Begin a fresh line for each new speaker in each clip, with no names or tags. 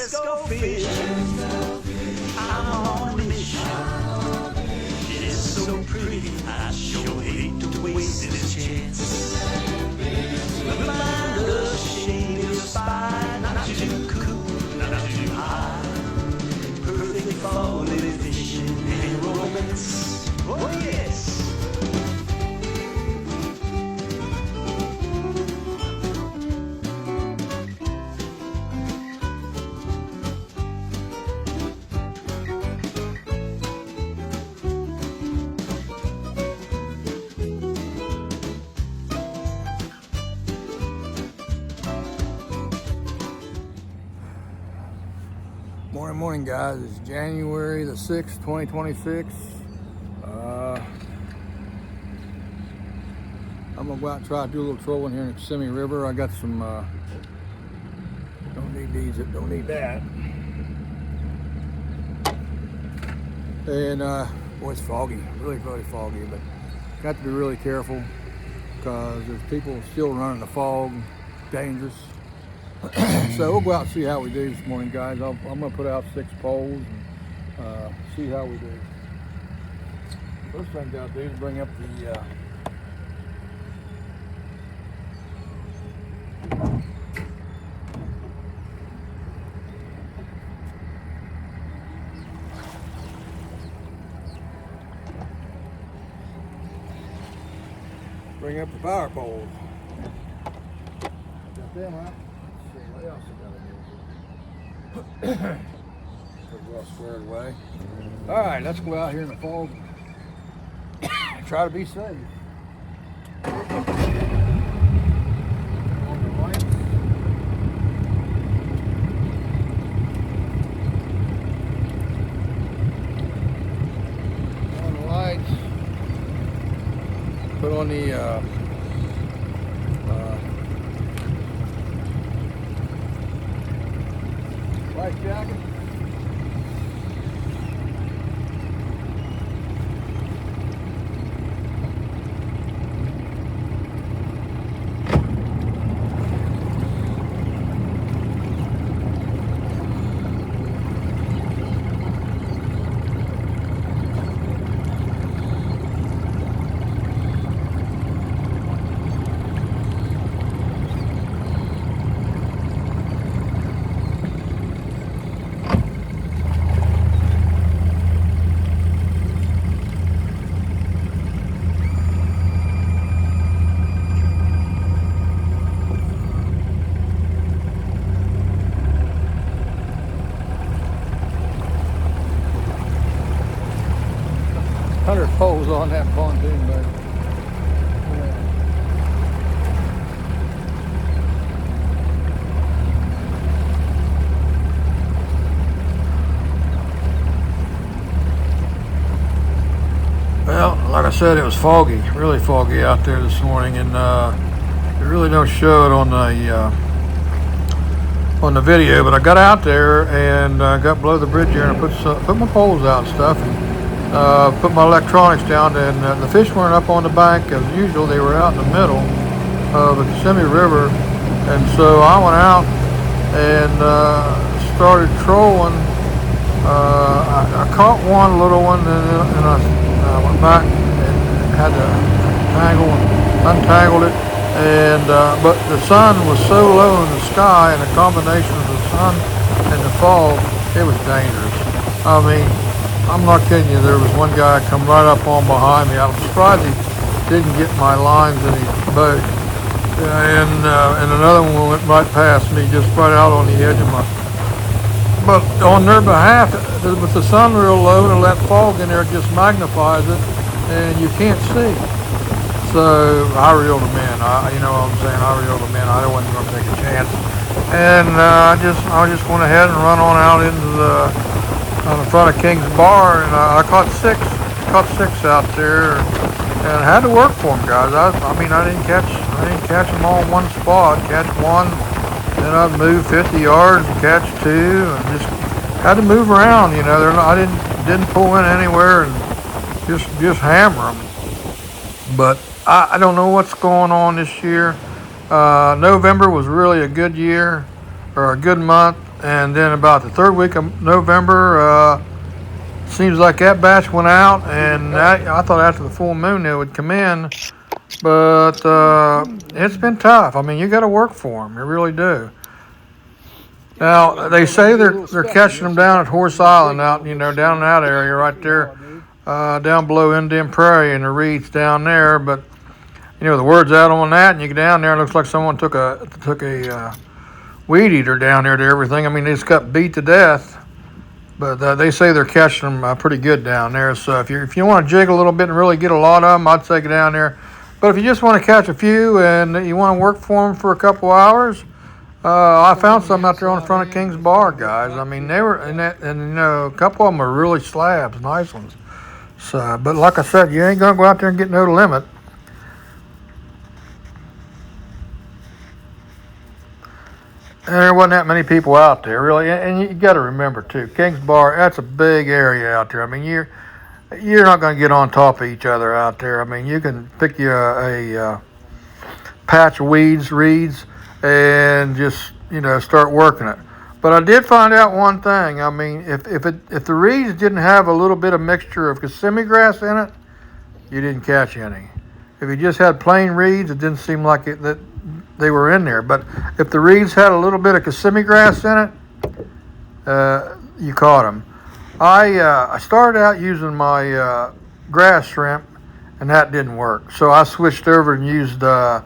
let's go fishing. I'm on a mission. It's so pretty, I sure hate to waste this chance. We'll find a shady spot, not too cool, not too high. Perfect for living fishing and romance. Oh yes.
Morning guys, it's January the 6th, 2026. I'm gonna go out and try to do a little trolling here in the Kissimmee River. I got some, don't need these, don't need that. And boy, it's foggy, really foggy, but got to be really careful because there's people still running the fog, dangerous. So we'll go out and see how we do this morning, guys. I'm gonna put out 6 poles and see how we do. First thing I gotta do is bring up the power poles. Got them out. What else I gotta do? Pretty well squared away. All right, let's go out here in the fog and try to be safe. On the lights. On the lights. Put on the life jacket. Poles on that pontoon boat. Well, like I said, it was foggy, really foggy out there this morning, and it really don't show it on the video. But I got out there and got below the bridge here, and I put my poles out and stuff. And, put my electronics down, and the fish weren't up on the bank as usual. They were out in the middle of the Kissimmee River, and so I went out and started trolling. I caught one little one, and I went back and had to untangled it, and but the sun was so low in the sky, and the combination of the sun and the fog, it was dangerous. I mean, I'm not kidding you, there was one guy come right up on behind me. I'm surprised he didn't get my lines in his boat. And another one went right past me, just right out on the edge of my... But on their behalf, with the sun real low and that fog in there, it just magnifies it, and you can't see. So I reeled them in. You know what I'm saying? I reeled them in. I wasn't going to take a chance. And I just went ahead and run on out into on the front of King's Bar, and I caught six out there, and I had to work for them, guys. I mean, I didn't catch them all in one spot. Catch one, then I'd move 50 yards and catch two, and just had to move around. You know, I didn't pull in anywhere and just hammer them. But I don't know what's going on this year. November was really a good year, or a good month, and then about the third week of November, seems like that batch went out, and I thought after the full moon they would come in, but it's been tough. I mean, you got to work for them, you really do. Now they say they're catching them down at Horse Island, out down in that area right there, down below Indian Prairie and the reeds down there. But the word's out on that, and you get down there, it looks like someone took a weed eater down there to everything. I mean, they just got beat to death. But they say they're catching them pretty good down there. So if you want to jig a little bit and really get a lot of them, I'd say go down there. But if you just want to catch a few and you want to work for them for a couple hours, I found some out there on the front of King's Bar, guys. I mean, they were and a couple of them are really slabs, nice ones. So, but like I said, you ain't gonna go out there and get no limit. And there wasn't that many people out there, really. And you got to remember, too, King's Bar, that's a big area out there. I mean, you're not going to get on top of each other out there. I mean, you can pick you a patch of reeds, and just, start working it. But I did find out one thing. I mean, if the reeds didn't have a little bit of mixture of Kissimmee grass in it, you didn't catch any. If you just had plain reeds, it didn't seem like that they were in there. But if the reeds had a little bit of Kissimmee grass in it, you caught them. I started out using my grass shrimp, and that didn't work. So I switched over and used the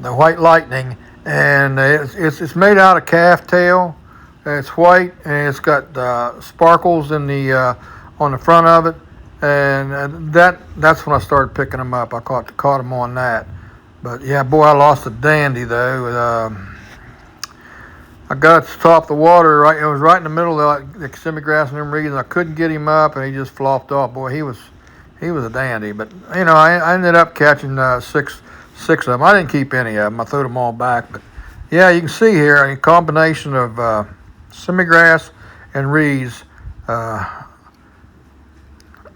White Lightning, and it's made out of calf tail. It's white, and it's got sparkles in the on the front of it, and that's when I started picking them up. I caught them on that. But yeah, boy, I lost a dandy though. I got to the top of the water. Right, it was right in the middle of the Kissimmee grass and them reeds. I couldn't get him up, and he just flopped off. Boy, he was a dandy. But I ended up catching six of them. I didn't keep any of them. I threw them all back. But yeah, you can see here a combination of Kissimmee grass and reeds.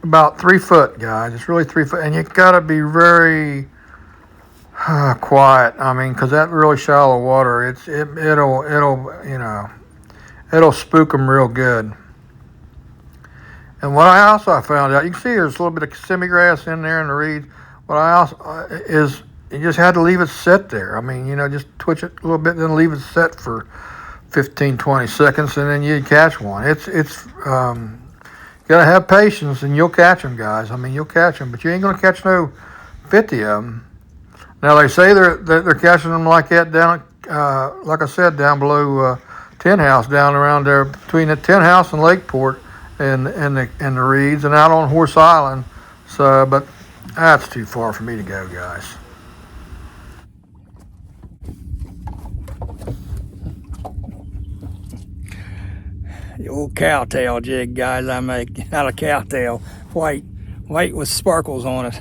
About 3 foot, guys. It's really 3 foot, and you got to be very quiet. I mean, because that really shallow water, it'll spook them real good. And what I also found out, you can see there's a little bit of Kissimmee grass in there in the reeds. What I also is you just had to leave it sit there. I mean, just twitch it a little bit, then leave it set for 15, 20 seconds, and then you'd catch one. It's you gotta have patience, and you'll catch them, guys. I mean, you'll catch them, but you ain't gonna catch no 50 of them. Now they say they're catching them like that down, like I said, down below Tin House, down around there between the Tin House and Lakeport, and the reeds, and out on Horse Island. So, but that's too far for me to go, guys.
The old cowtail jig, guys, I make out of cowtail, white with sparkles on it.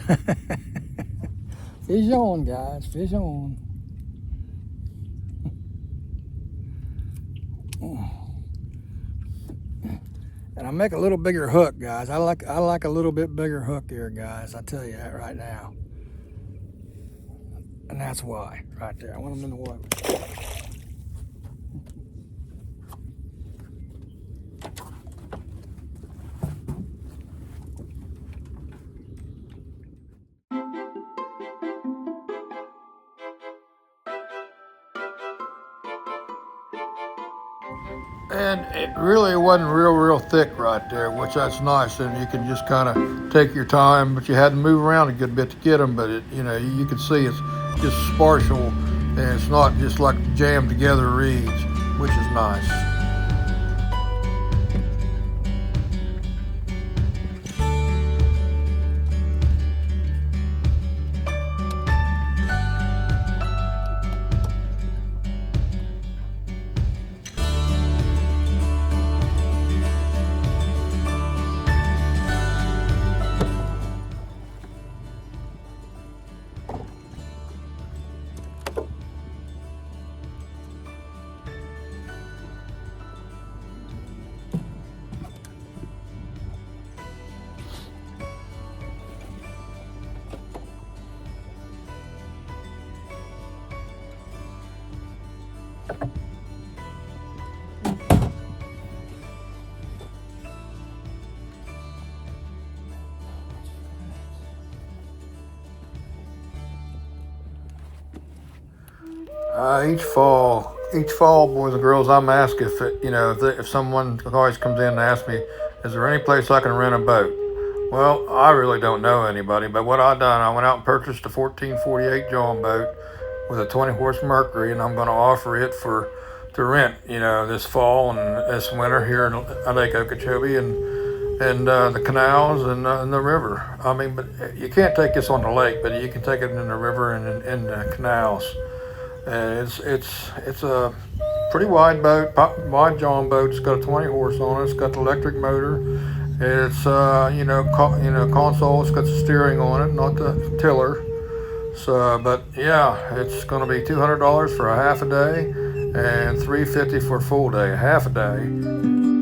Fish on, guys, fish on. And I make a little bigger hook, guys. I like a little bit bigger hook here, guys. I tell you that right now. And that's why, right there. I want them in the water.
And it really wasn't real thick right there, which that's nice. And you can just kind of take your time, but you had to move around a good bit to get them. But you can see it's just sparse-able, and it's not just like jammed together reeds, which is nice. Each fall, boys and girls, I'm asked if if someone always comes in and asks me, is there any place I can rent a boat? Well, I really don't know anybody, but what I done, I went out and purchased a 1448 John boat with a 20 horse Mercury, and I'm going to offer it to rent, this fall and this winter here in Lake Okeechobee and the canals and the river. I mean, but you can't take this on the lake, but you can take it in the river and in the canals. And it's a pretty wide boat, wide John boat. It's got a 20 horse on it. It's got the electric motor. It's console. It's got the steering on it, not the tiller. So, but yeah, it's going to be $200 for a half a day and $350 for a full day, a half a day.